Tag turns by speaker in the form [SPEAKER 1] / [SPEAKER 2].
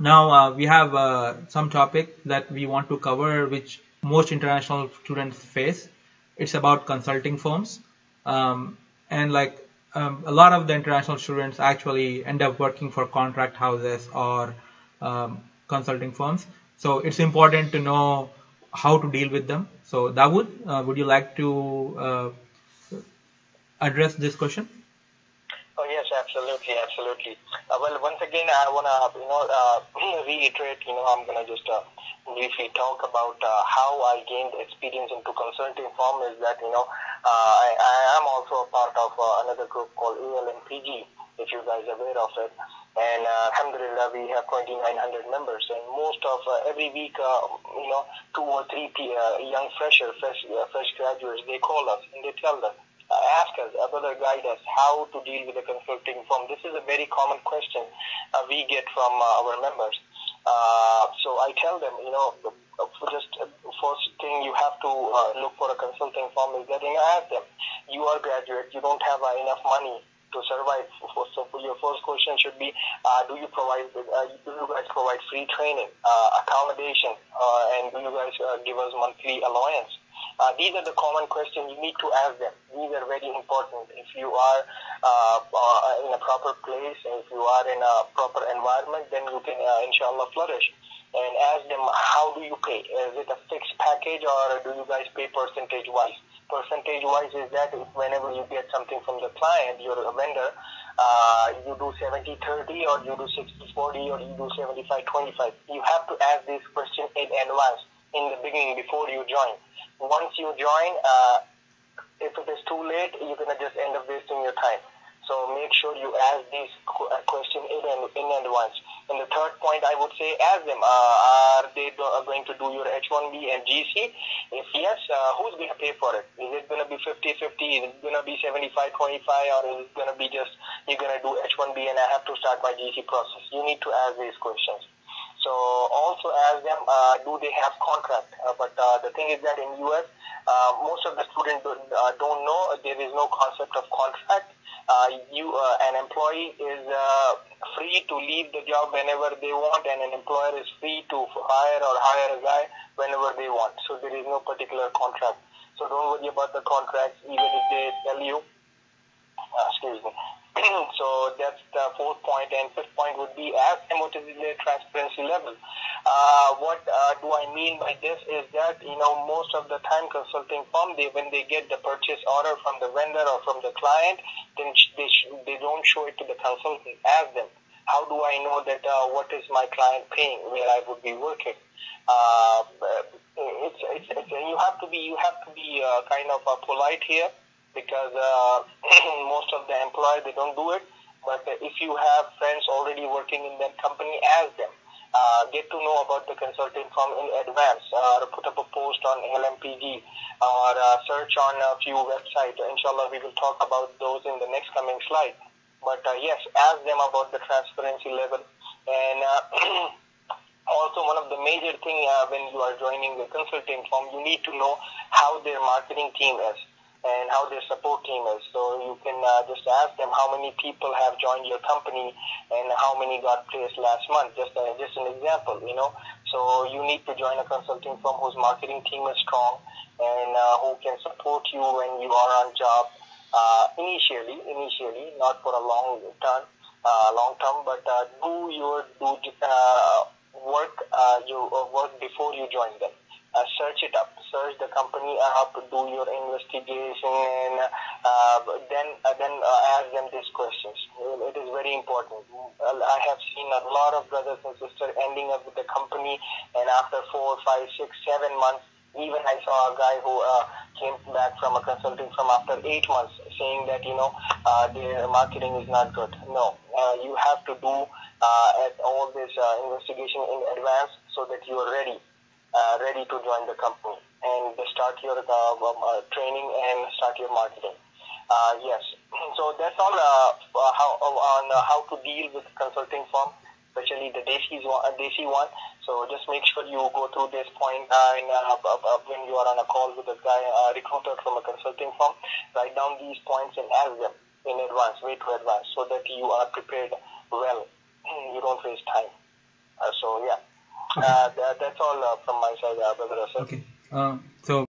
[SPEAKER 1] Now we have some topic that we want to cover, which most international students face. It's about consulting firms, and a lot of the international students actually end up working for contract houses or consulting firms. So it's important to know how to deal with them. So Dawood, would you like to address this question?
[SPEAKER 2] Oh, yes, absolutely, absolutely. Well, once again, I want to, reiterate, I'm going to just briefly talk about how I gained experience into consulting firm is that, I am also a part of another group called ALMPG, if you guys are aware of it. And alhamdulillah, we have 2,900 members. And most of every week, 2 or 3 young fresh graduates, they call us and they tell us, ask us, brother, guide us how to deal with a consulting firm. This is a very common question we get from our members. So I tell them, first thing you have to look for a consulting firm is that, ask them, you are graduate, you don't have enough money to survive. So your first question should be, do you guys provide free training, accommodation, and do you guys give us monthly allowance? These are the common questions you need to ask them. These are very important. If you are in a proper place, if you are in a proper environment, then you can, inshallah, flourish. And ask them, how do you pay? Is it a fixed package or do you guys pay percentage-wise? Percentage-wise is that whenever you get something from the client, your vendor, you do 70-30 or you do 60-40 or you do 75-25. You have to ask this question in advance, in the beginning, before you join. Once you join, if it is too late, you're going to just end up wasting your time. So make sure you ask these questions in advance. And the third point, I would say, ask them, are they going to do your H1B and GC? If yes, who's going to pay for it? Is it going to be 50-50? Is it going to be 75-25? Or is it going to be just, you're going to do H1B and I have to start my GC process? You need to ask these questions. So also ask them, do they have contract? But the thing is that in US, most of the students don't know there is no concept of contract. An employee is free to leave the job whenever they want, and an employer is free to hire a guy whenever they want. So there is no particular contract. So don't worry about the contracts, even if they tell you. Excuse me. So that's the fourth point, and fifth point would be ask them what is their transparency level. What do I mean by this is that, most of the time consulting firm, when they get the purchase order from the vendor or from the client, then they don't show it to the consultant. Ask them, how do I know that what is my client paying where I would be working? You have to be kind of polite here, because most of the employers, they don't do it. But if you have friends already working in that company, ask them. Get to know about the consulting firm in advance, or put up a post on LMPG, or search on a few websites. Inshallah, we will talk about those in the next coming slide. But yes, ask them about the transparency level. And also, one of the major things when you are joining the consulting firm, you need to know how their marketing team is and how their support team is. So you can just ask them how many people have joined your company and how many got placed last month. Just an example, So you need to join a consulting firm whose marketing team is strong and who can support you when you are on job initially, not for a long term, but do your work before you join them. Search it up, search the company up, do your investigation, and then ask them these questions. It is very important. I have seen a lot of brothers and sisters ending up with the company, and after 4, 5, 6, 7 months, even I saw a guy who came back from a consulting firm after 8 months, saying that their marketing is not good. No, you have to do all this investigation in advance so that you are ready to join the company and start your training and start your marketing. Yes, so that's all how to deal with consulting firm, especially the Desi one. So just make sure you go through this point when you are on a call with a guy, recruiter from a consulting firm. Write down these points and ask them in advance, way to advance, so that you are prepared well. You don't waste time.
[SPEAKER 1] Okay.
[SPEAKER 2] That's all from my side, Brother Asad.
[SPEAKER 1] Okay. So